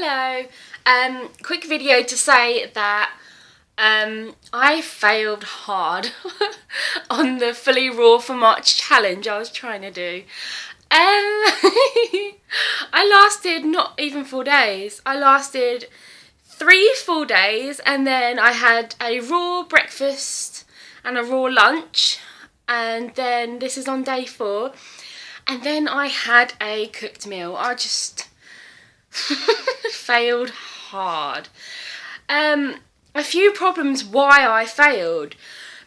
Hello, quick video to say that I failed hard on the Fully Raw for March challenge I was trying to do. I lasted not even 4 days. I lasted 3 full days, and then I had a raw breakfast and a raw lunch, and then this is on day 4, and then I had a cooked meal. I just failed hard. A few problems why I failed.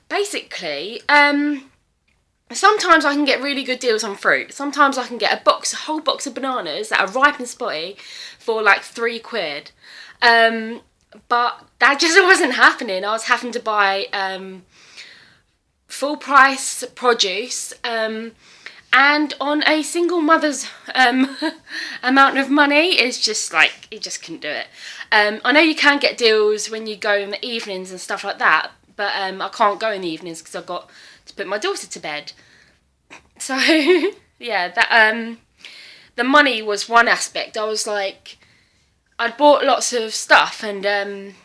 Basically, sometimes I can get really good deals on fruit. Sometimes I can get a whole box of bananas that are ripe and spotty for like £3. But that just wasn't happening. I was having to buy full price produce, and on a single mother's amount of money, it's just like, it just couldn't do it. I know you can get deals when you go in the evenings and stuff like that, but I can't go in the evenings because I've got to put my daughter to bed. So yeah, that the money was one aspect. I was like, I'd bought lots of stuff, and then,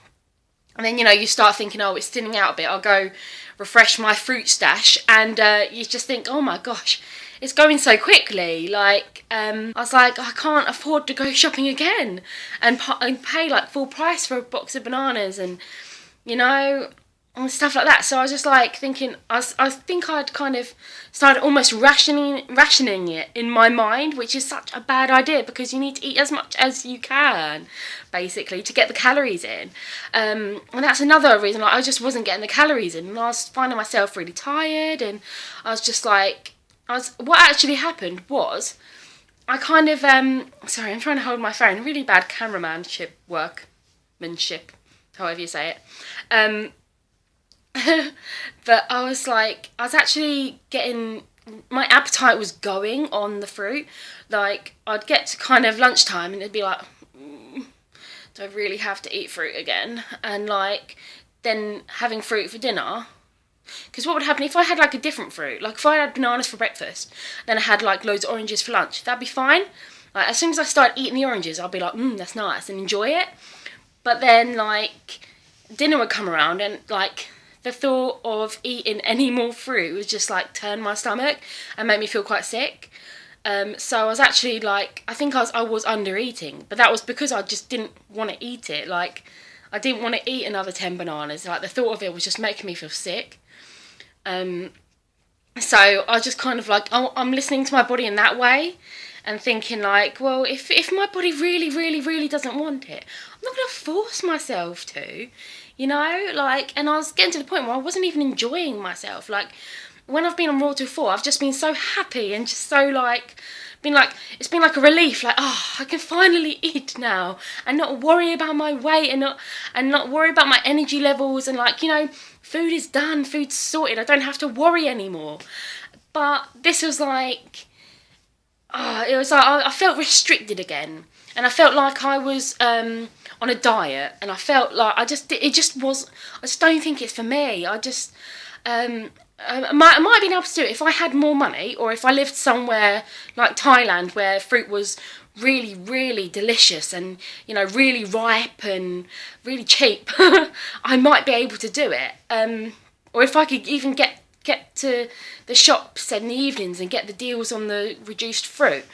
you know, you start thinking, oh, it's thinning out a bit. I'll go refresh my fruit stash, and you just think, oh my gosh, it's going so quickly. Like, I was like, I can't afford to go shopping again and pay like full price for a box of bananas, and, you know, and stuff like that. So I was just like thinking, I think I'd kind of started almost rationing it in my mind, which is such a bad idea because you need to eat as much as you can, basically, to get the calories in. And that's another reason, like, I just wasn't getting the calories in, and I was finding myself really tired, and I was just like, what actually happened was, I kind of, sorry, I'm trying to hold my phone, really bad workmanship, however you say it. But I was actually getting, my appetite was going on the fruit. Like, I'd get to kind of lunchtime and it'd be like, do I really have to eat fruit again? And like, then having fruit for dinner. Because what would happen if I had like a different fruit? Like if I had bananas for breakfast, then I had like loads of oranges for lunch, that'd be fine. Like as soon as I start eating the oranges, I'll be like, that's nice, and enjoy it. But then like, dinner would come around, and like, the thought of eating any more fruit would just like turn my stomach and make me feel quite sick. So I was actually like, I think I was under eating, but that was because I just didn't want to eat it. Like, I didn't want to eat another 10 bananas. Like, the thought of it was just making me feel sick. So I just kind of like, I'm listening to my body in that way and thinking like, well, if my body really, really, really doesn't want it, I'm not going to force myself to. You know, like, and I was getting to the point where I wasn't even enjoying myself. Like, when I've been on Raw 4, I've just been so happy and just so like, it's been like a relief. Like, oh, I can finally eat now and not worry about my weight and not worry about my energy levels, and like, you know, food is done, food's sorted. I don't have to worry anymore. But this was like, it was like I felt restricted again, and I felt like I was on a diet, and I felt like I just don't think it's for me. I just I might have been able to do it if I had more money, or if I lived somewhere like Thailand where fruit was really, really delicious and, you know, really ripe and really cheap. I might be able to do it. Or if I could even get to the shops in the evenings and get the deals on the reduced fruit,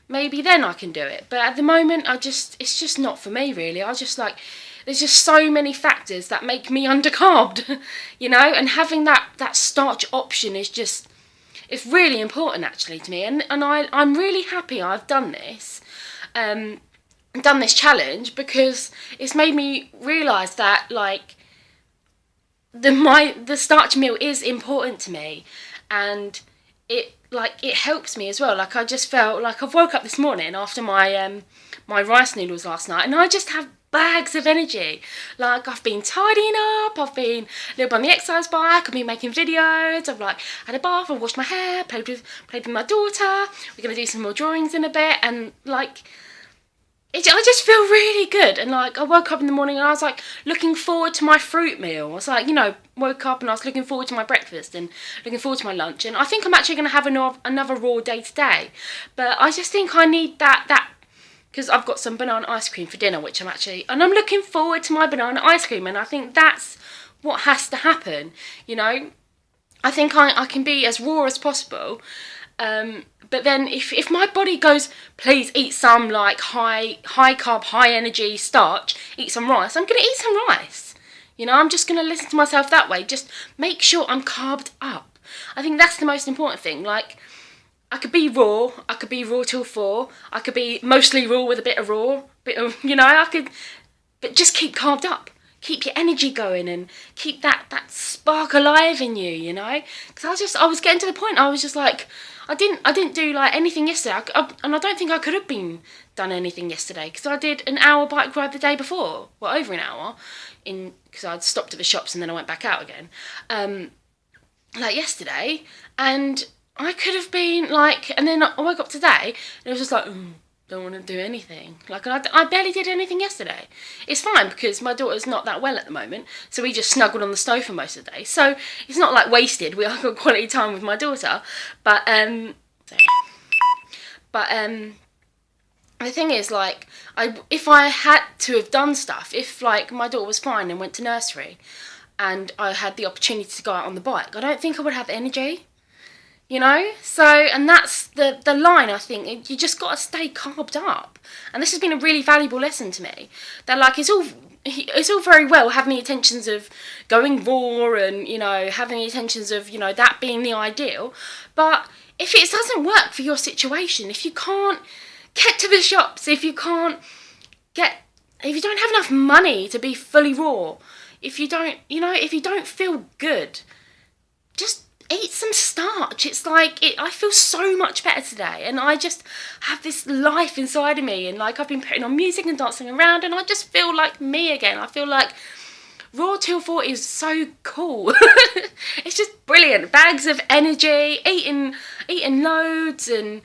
maybe then I can do it. But at the moment, it's just not for me, really. I just like, there's just so many factors that make me undercarbed, you know, and having that starch option is just, it's really important actually to me, and I'm really happy I've done this challenge, because it's made me realise that like, the starch meal is important to me, and it helps me as well. Like, I just felt like I've woke up this morning after my my rice noodles last night, and I just have bags of energy. Like, I've been tidying up, I've been a little bit on the exercise bike, I've been making videos, I've like had a bath, I've washed my hair, played with my daughter. We're gonna do some more drawings in a bit, and like, I just feel really good. And like, I woke up in the morning and I was like looking forward to my fruit meal. I was like, you know, woke up and I was looking forward to my breakfast and looking forward to my lunch. And I think I'm actually going to have another raw day today. But I just think I need that because I've got some banana ice cream for dinner, which I'm looking forward to my banana ice cream, and I think that's what has to happen, you know. I think I can be as raw as possible, but then if my body goes, please eat some like high carb, high energy starch, eat some rice, I'm going to eat some rice. You know, I'm just going to listen to myself that way. Just make sure I'm carbed up. I think that's the most important thing. Like, I could be raw till 4, I could be mostly raw with a bit of raw, you know, but just keep carbed up. Keep your energy going and keep that spark alive in you, you know? Because I was getting to the point, I was just like, I didn't do like anything yesterday, and I don't think I could have done anything yesterday, because I did an hour bike ride the day before, well, over an hour, because I'd stopped at the shops and then I went back out again, like yesterday, and I could have been like, and then I woke up today, and it was just like, don't want to do anything. Like, I barely did anything yesterday. It's fine, because my daughter's not that well at the moment, so we just snuggled on the stove for most of the day. So it's not like wasted. We have got quality time with my daughter. But the thing is, like, if I had to have done stuff, if like my daughter was fine and went to nursery, and I had the opportunity to go out on the bike, I don't think I would have the energy. You know, so, and that's the line, I think. You just got to stay carbed up. And this has been a really valuable lesson to me. That, like, it's all very well having the intentions of going raw and, you know, having the intentions of, you know, that being the ideal. But if it doesn't work for your situation, if you can't get to the shops, if you don't have enough money to be fully raw, if you don't feel good, just eat some starch. It's like, I feel so much better today, and I just have this life inside of me, and like I've been putting on music and dancing around, and I just feel like me again. I feel like Raw till 4 is so cool. It's just brilliant. Bags of energy, eating loads, and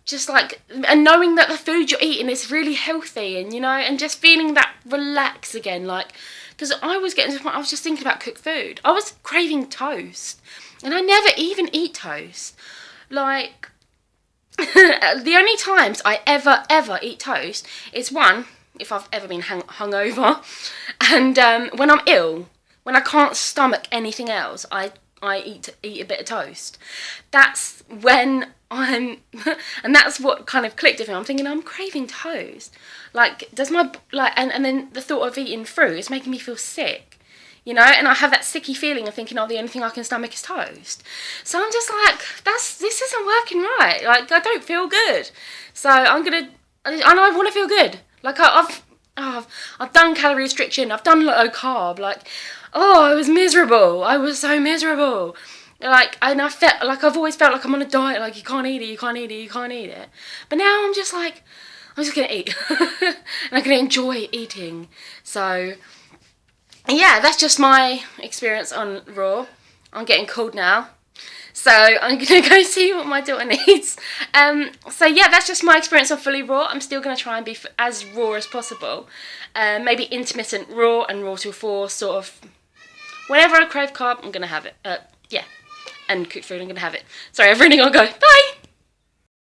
just like, and knowing that the food you're eating is really healthy, and, you know, and just feeling that relax again. Like, because I was getting to the point, I was just thinking about cooked food. I was craving toast, and I never even eat toast. Like, the only times I ever eat toast is, one, if I've ever been hungover, and when I'm ill, when I can't stomach anything else, I eat a bit of toast. That's when and that's what kind of clicked with me. I'm thinking, I'm craving toast. Like, and then the thought of eating fruit is making me feel sick, you know, and I have that sicky feeling of thinking, oh, the only thing I can stomach is toast. So I'm just like, this isn't working right. Like, I don't feel good. So and I want to feel good. Like, I've done calorie restriction, I've done low carb, like, I was miserable. I was so miserable. Like, and I felt like, I've always felt like I'm on a diet, like, you can't eat it. But now I'm just like, I'm just gonna eat. And I'm gonna enjoy eating. So, yeah, that's just my experience on Raw. I'm getting cold now, so I'm going to go see what my daughter needs. So yeah, that's just my experience on fully raw. I'm still going to try and be as raw as possible. Maybe intermittent raw and raw till 4, sort of. Whenever I crave carb, I'm going to have it. Yeah, and cooked food, I'm going to have it. Sorry, I've really got to go. Bye!